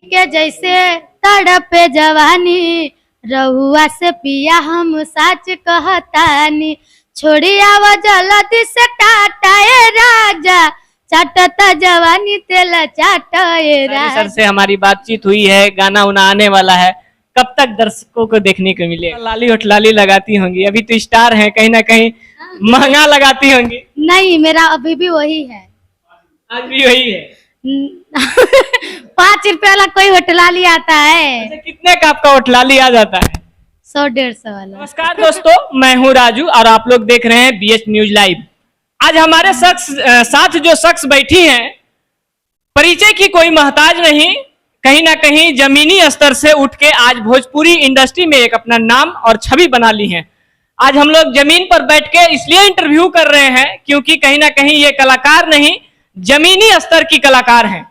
के जैसे तड़पे जवानी, रहुआ से पिया हम सच कहतानी। छोड़ी आव जल्दी से टाटा ए राजा, चाटता जवानी तेल चाटा ए सर राजा। से हमारी बातचीत हुई है, गाना उना आने वाला है, कब तक दर्शकों को देखने को मिलेगा? लाली होठ लाली लगाती होंगी, अभी तो स्टार हैं, कहीं ना कहीं महंगा लगाती होंगी। नहीं, मेरा अभी भी वही है। आज भी वही है। 5 रुपए वाला कोई होटलाली आता है। अच्छा, कितने का आपका होठ लाली आ जाता है? 100-150 वाला। नमस्कार दोस्तों, मैं हूं राजू और आप लोग देख रहे हैं बीएच न्यूज लाइव। आज हमारे साथ जो शख्स बैठी हैं, परिचय की कोई मोहताज नहीं, कहीं ना कहीं जमीनी स्तर से उठ के आज भोजपुरी इंडस्ट्री में एक अपना नाम और छवि बना ली है। आज हम लोग जमीन पर बैठ के इसलिए इंटरव्यू कर रहे हैं क्योंकि कहीं ना कहीं ये कलाकार नहीं, जमीनी स्तर की कलाकार हैं।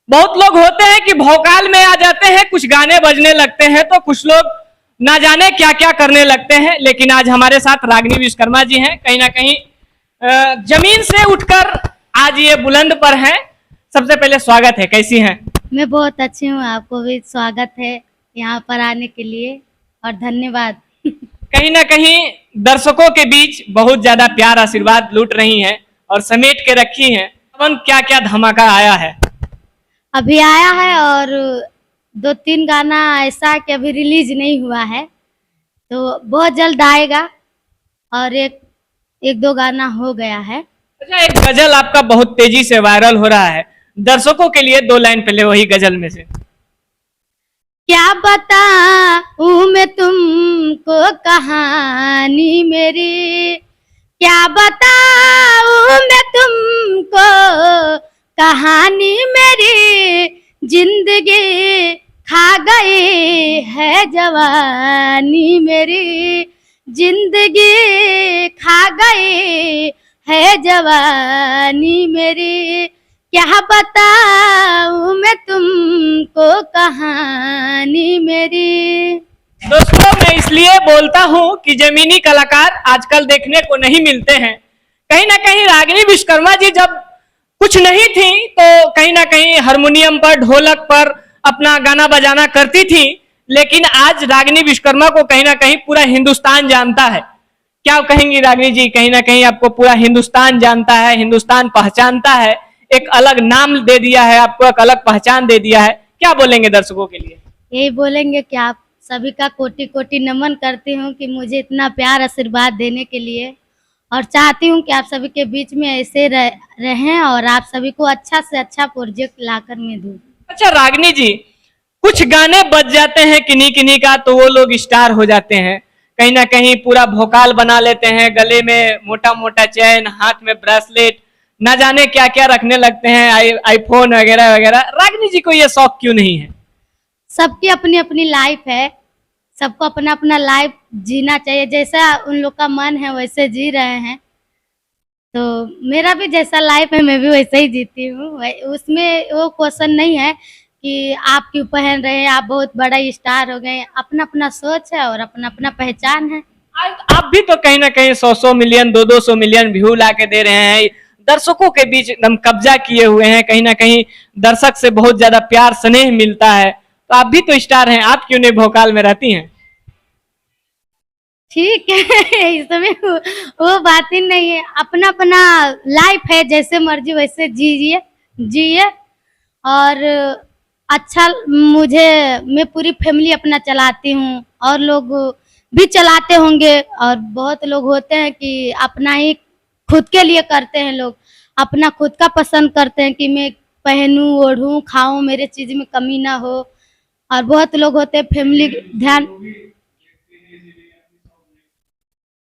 बहुत लोग होते हैं कि भौकाल में आ जाते हैं, कुछ गाने बजने लगते हैं तो कुछ लोग ना जाने क्या क्या करने लगते हैं, लेकिन आज हमारे साथ रागिनी विश्वकर्मा जी हैं, कहीं ना कहीं जमीन से उठकर आज ये बुलंद पर हैं। सबसे पहले स्वागत है, कैसी हैं? मैं बहुत अच्छी हूँ, आपको भी स्वागत है यहाँ पर आने के लिए और धन्यवाद। कहीं ना कहीं दर्शकों के बीच बहुत ज्यादा प्यार आशीर्वाद लूट रही हैं और समेट के रखी हैं। अब क्या क्या धमाका आया है? अभी आया है और 2-3 गाना ऐसा कि अभी रिलीज नहीं हुआ है, तो बहुत जल्द आएगा। और एक दो गाना हो गया है। अच्छा, एक गजल आपका बहुत तेजी से वायरल हो रहा है, दर्शकों के लिए 2 लाइन पहले वही गजल में से। क्या बताऊं मैं तुमको कहानी मेरी, क्या बताऊं मैं तुमको कहानी मेरी, जिंदगी खा गई है जवानी मेरी, जिंदगी खा गई है जवानी मेरी, क्या बताऊं मैं तुमको कहानी मेरी। दोस्तों, मैं इसलिए बोलता हूं कि जमीनी कलाकार आजकल देखने को नहीं मिलते हैं। कहीं ना कहीं रागिनी विश्वकर्मा जी जब कुछ नहीं थी तो कहीं ना कहीं हारमोनियम पर, ढोलक पर अपना गाना बजाना करती थी, लेकिन आज रागिनी विश्वकर्मा को कहीं ना कहीं पूरा हिंदुस्तान जानता है। क्या कहेंगी रागिनी जी? कहीं ना कहीं आपको पूरा हिंदुस्तान जानता है, हिंदुस्तान पहचानता है, एक अलग नाम दे दिया है आपको, एक अलग पहचान दे दिया है। क्या बोलेंगे दर्शकों के लिए? यही बोलेंगे कि आप सभी का कोटि कोटि नमन करती हूँ कि मुझे इतना प्यार आशीर्वाद देने के लिए, और चाहती हूँ कि आप सभी के बीच में ऐसे रहें और आप सभी को अच्छा से अच्छा प्रोजेक्ट लाकर मैं दूँ। अच्छा रागिनी जी, कुछ गाने बज जाते हैं किन्हीं किन्हीं का तो वो लोग स्टार हो जाते हैं, कहीं ना कहीं पूरा भोकाल बना लेते हैं, गले में मोटा मोटा चैन, हाथ में ब्रेसलेट, ना जाने क्या क्या रखने लगते हैं, आईफोन वगैरह वगैरह। रागिनी जी को ये शौक क्यों नहीं है? सबकी अपनी अपनी लाइफ है, सबको अपना अपना लाइफ जीना चाहिए, जैसा उन लोग का मन है वैसे जी रहे हैं। तो मेरा भी जैसा लाइफ है मैं भी वैसे ही जीती हूँ, उसमें वो क्वेश्चन नहीं है कि आप क्यों पहन रहे हैं, आप बहुत बड़ा स्टार हो गए। अपना अपना सोच है और अपना अपना पहचान है। आप भी तो कहीं ना कहीं 100 मिलियन 200 मिलियन व्यू ला के दे रहे हैं, दर्शकों के बीच एकदम कब्जा किए हुए हैं, कहीं ना कहीं दर्शक से बहुत ज्यादा प्यार स्नेह मिलता है, तो आप भी तो स्टार हैं, आप क्यों नहीं भोकाल में रहती हैं? ठीक है, इसमें वो बात ही नहीं है, अपना अपना लाइफ है, जैसे मर्जी वैसे जिए। और अच्छा, मैं पूरी फैमिली अपना चलाती हूँ और लोग भी चलाते होंगे, और बहुत लोग होते हैं कि अपना ही खुद के लिए करते हैं, लोग अपना खुद का पसंद करते हैं कि मैं पहनूं, ओढ़ूं, खाऊं, मेरे चीज में कमी ना हो। और बहुत लोग होते हैं फैमिली ध्यान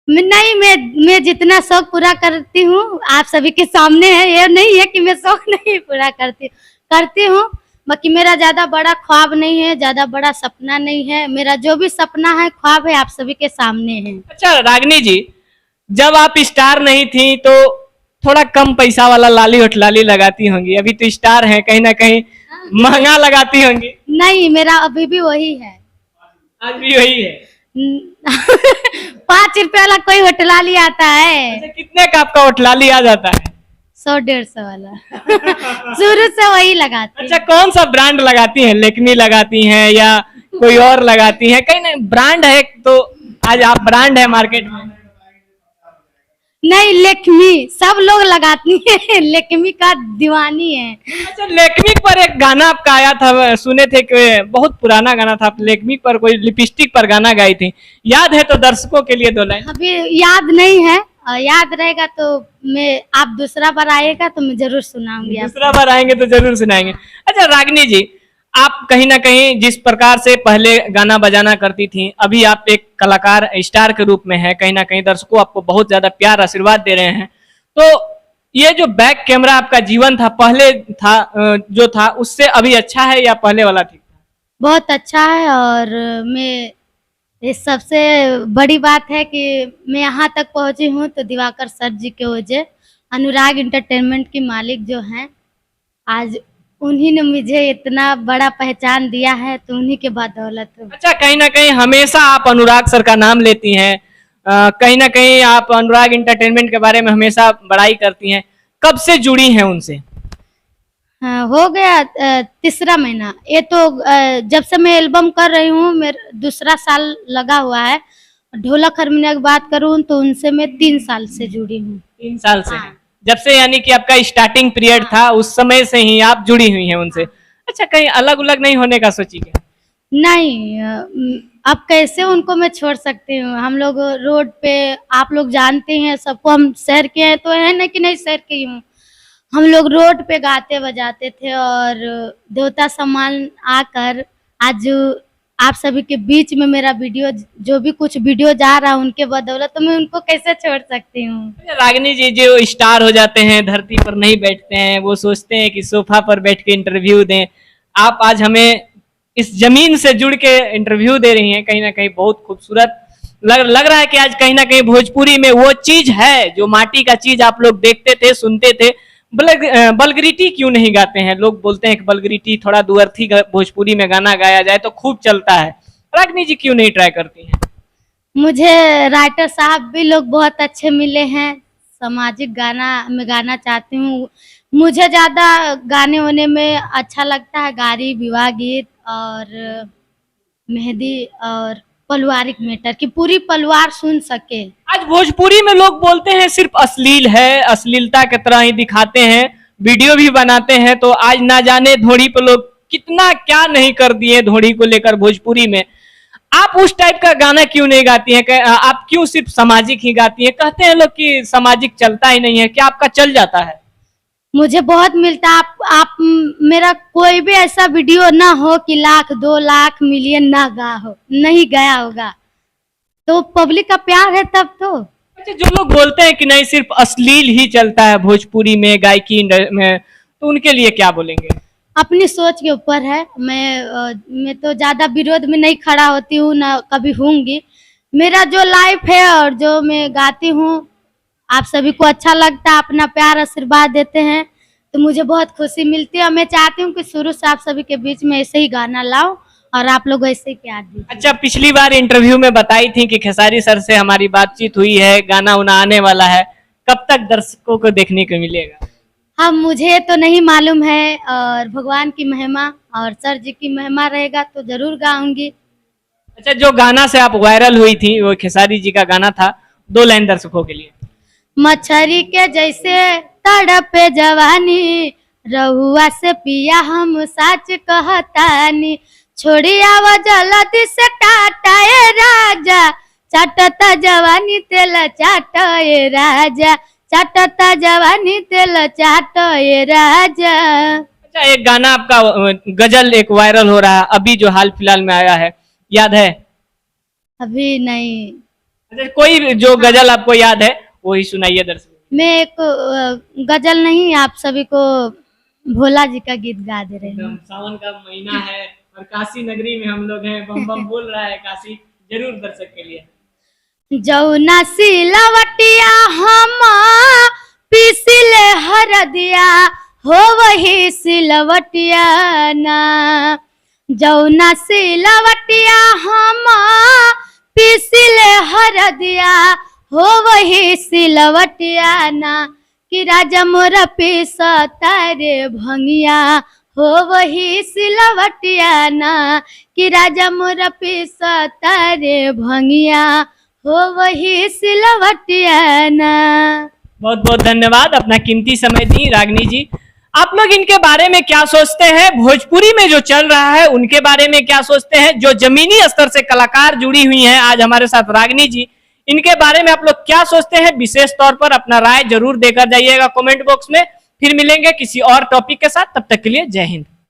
नहीं, मैं जितना शौक पूरा करती हूँ आप सभी के सामने है, ये नहीं है कि मैं शौक नहीं पूरा करती हूँ। बाकी मेरा ज्यादा बड़ा ख्वाब नहीं है, ज्यादा बड़ा सपना नहीं है, मेरा जो भी सपना है, ख्वाब है, आप सभी के सामने है। अच्छा रागिनी जी, जब आप स्टार नहीं थी तो थोड़ा कम पैसा वाला लाली होठ लाली लगाती होंगी, अभी तो स्टार हैं, कहीं ना कहीं महंगा लगाती होंगी। नहीं, मेरा अभी भी वही है। आज भी वही है। 5 रुपए वाला कोई होटलाली आता है। अच्छा, कितने का आपका होठ लाली आ जाता है? 100-150 वाला शुरू से वही लगाती अच्छा, हूँ। कौन सा ब्रांड लगाती हैं? लेक्मी लगाती हैं या कोई और लगाती हैं? कहीं नहीं, ब्रांड है तो आज आप ब्रांड है मार्केट में। नहीं, लेक्मी सब लोग लगाती है लेक्मी का दीवानी है। अच्छा, लेक्मी पर एक गाना आपका आया था, सुने थे कि बहुत पुराना गाना था, आप लेक्मी पर कोई लिपस्टिक पर गाना गाई थी, याद है तो दर्शकों के लिए 2 लाइन। अभी याद नहीं है, याद रहेगा तो मैं, आप दूसरा बार आएगा तो मैं जरूर सुनाऊंगी आपको। दूसरा बार आएंगे तो जरूर सुनाएंगे। अच्छा रागिनी जी, आप कहीं ना कहीं जिस प्रकार से पहले गाना बजाना करती थी, अभी आप एक कलाकार स्टार के रूप में है, कहीं ना कहीं दर्शकों आपको बहुत ज्यादा प्यार आशीर्वाद दे रहे हैं, तो ये जो बैक कैमरा आपका जीवन था, पहले था जो था उससे अभी अच्छा है या पहले वाला ठीक था? बहुत अच्छा है, और मैं, ये सबसे बड़ी बात है कि मैं यहाँ तक पहुँची हूँ तो दिवाकर सर जी के वजह, अनुराग इंटरटेनमेंट की मालिक जो हैं, आज उन्हीं ने मुझे इतना बड़ा पहचान दिया है, तो उन्हीं के बदौलत हूँ। अच्छा, कहीं ना कहीं हमेशा आप अनुराग सर का नाम लेती हैं, कहीं ना कहीं आप अनुराग इंटरटेनमेंट के बारे में हमेशा बड़ाई करती हैं, कब से जुड़ी हैं उनसे? हाँ, हो गया 3रा महीना। ये तो जब से मैं एल्बम कर रही हूँ, मेरा 2रा साल लगा हुआ है। ढोलक हारमोनिया की बात करूँ तो उनसे मैं 3 साल से जुड़ी हूँ। 3 साल से? हाँ। जब से यानी कि आपका स्टार्टिंग पीरियड था उस समय से ही आप जुड़ी हुई हैं उनसे। अच्छा, कहीं अलग उलग नहीं होने का सोची क्या? नहीं, अब कैसे उनको मैं छोड़ सकती हूँ। हम लोग रोड पे, आप लोग जानते हैं सबको, हम शहर के हैं तो है ना कि नहीं, शहर के ही हूँ। हम लोग रोड पे गाते बजाते थे, और देवता सम्मान आकर आज आप सभी के बीच में मेरा वीडियो, जो भी कुछ वीडियो जा रहा है उनके बदौलत, तो मैं उनको कैसे छोड़ सकती हूँ। रागिनी जी जो स्टार हो जाते हैं धरती पर नहीं बैठते हैं, वो सोचते हैं कि सोफा पर बैठ के इंटरव्यू दें। आप आज हमें इस जमीन से जुड़ के इंटरव्यू दे रही हैं, कहीं ना कहीं बहुत खूबसूरत लग रहा है कि आज कहीं ना कहीं भोजपुरी में वो चीज है जो माटी का चीज आप लोग देखते थे, सुनते थे। बलगरीटी क्यों नहीं गाते हैं? लोग बोलते हैं कि बलगरीटी थोड़ा दुअर्थी भोजपुरी में गाना गाया जाए तो खूब चलता है, रागिनी जी क्यों नहीं ट्राई करती हैं? मुझे राइटर साहब भी लोग बहुत अच्छे मिले हैं, सामाजिक गाना मैं गाना चाहती हूँ। मुझे ज़्यादा गाने वाने में अच्छा लगता है गारी, विवाह गीत और मेहंदी और पारिवारिक मैटर, कि पूरी परिवार सुन सके। आज भोजपुरी में लोग बोलते हैं सिर्फ अश्लील है, अश्लीलता की तरह ही दिखाते हैं, वीडियो भी बनाते हैं, तो आज ना जाने धोड़ी पे लोग कितना क्या नहीं कर दिए धोड़ी को लेकर भोजपुरी में। आप उस टाइप का गाना क्यों नहीं गाती हैं? आप क्यों सिर्फ सामाजिक ही गाती हैं? कहते हैं लोग कि सामाजिक चलता ही नहीं है, क्या आपका चल जाता है? मुझे बहुत मिलता है। आप मेरा कोई भी ऐसा वीडियो ना हो कि 1 लाख 2 लाख मिलियन ना नहीं गया होगा, तो पब्लिक का प्यार है तब तो। अच्छा, जो लोग बोलते हैं कि नहीं सिर्फ अश्लील ही चलता है भोजपुरी में गायकी में, तो उनके लिए क्या बोलेंगे? अपनी सोच के ऊपर है। मैं तो ज्यादा विरोध में नहीं खड़ा होती हूँ, ना कभी होंगी। मेरा जो लाइफ है और जो मैं गाती हूँ, आप सभी को अच्छा लगता है, अपना प्यार आशीर्वाद देते हैं, तो मुझे बहुत खुशी मिलती है। मैं चाहती हूँ कि शुरू से आप सभी के बीच में ऐसे ही गाना लाऊं और आप लोग ऐसे ही प्यार दीजिए। अच्छा, पिछली बार इंटरव्यू में बताई थी कि खेसारी सर से हमारी बातचीत हुई है, गाना उना आने वाला है, कब तक दर्शकों को देखने को मिलेगा? हाँ, मुझे तो नहीं मालूम है, और भगवान की महिमा और सर जी की महिमा रहेगा तो जरूर गाऊंगी। अच्छा, जो गाना से आप वायरल हुई थी वो खेसारी जी का गाना था, 2 लाइन दर्शकों के लिए। मछरी के जैसे तड़पे जवानी, रहुआ से पिया हम सच कहतानी, छोड़ी आवा जल्दी से टाटा ए राजा, चाटता जवानी तेल चाटा ए राजा, चाटता जवानी तेल चाटा ए राजा। अच्छा, एक गाना आपका गजल एक वायरल हो रहा है अभी जो हाल फिलहाल में आया है, याद है? अभी नहीं। अच्छा, कोई जो गजल आपको याद है वो ही सुनाइए दर्शकों। मैं एक गजल नहीं, आप सभी को भोला जी का गीत गा दे रही हूँ। सावन का महीना है और काशी नगरी में हम लोग हैं, बम बम बोल रहा है काशी, जरूर दर्शक के लिए। जौना सिलवटिया हम पिसले हरदिया, हो वही सिलवटिया ना, जौना सिलवटिया हम पिसले हरदिया, हो वही सिलवटिया ना, कि राजा मोरा पिसता रे भंगिया हो वही सिलवटिया ना, कि राजा मोरा पिसता रे भंगिया हो वही सिलवटिया ना। बहुत बहुत धन्यवाद अपना कीमती समय दी रागिनी जी। आप लोग इनके बारे में क्या सोचते हैं? भोजपुरी में जो चल रहा है उनके बारे में क्या सोचते हैं? जो जमीनी स्तर से कलाकार जुड़ी हुई हैं आज हमारे साथ रागिनी जी, इनके बारे में आप लोग क्या सोचते हैं? विशेष तौर पर अपना राय जरूर देकर जाइएगा कमेंट बॉक्स में। फिर मिलेंगे किसी और टॉपिक के साथ, तब तक के लिए जय हिंद।